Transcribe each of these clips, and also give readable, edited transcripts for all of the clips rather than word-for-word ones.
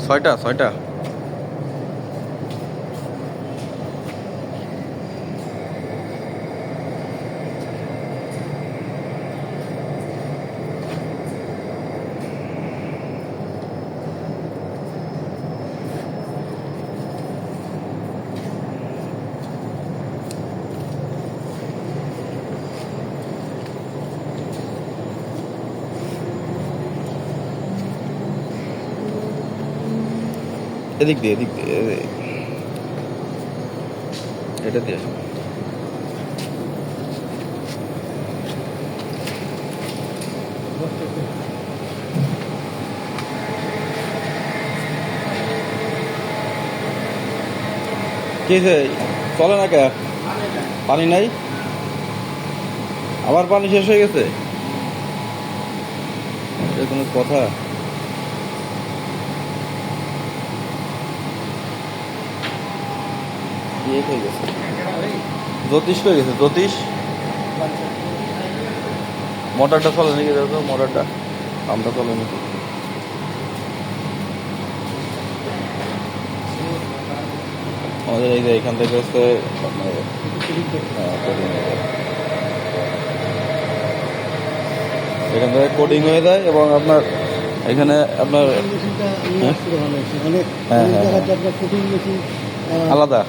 ছয়টা এদিক দিয়ে এটা দিয়ে কি চলে না কে? পানি নাই, আবার পানি শেষ হয়ে গেছে। এটা কোনো কথা? হয়ে গেছে, জ্যোতিষ হয়ে গেছে। জ্যোতিষ মোটরটা চলে নাকি? দেখো মোটরটা, আমরা চলে নাকি? আমাদের এই যে এখান থেকে হচ্ছে এখান থেকে কোডিং হয়ে যায় এবং আপনার এখানে আপনার আলাদা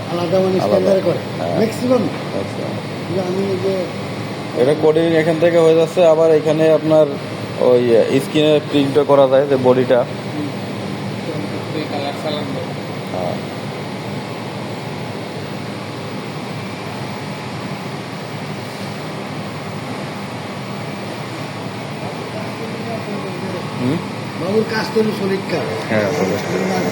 এটা কোডিং এখান থেকে হয়ে যাচ্ছে। আবার এখানে আপনার ওই স্ক্রিনে প্রিন্টও করা যায় যে বডিটা। হ্যাঁ, বাবুর কাজ তো সলিড কাজ। হ্যাঁ।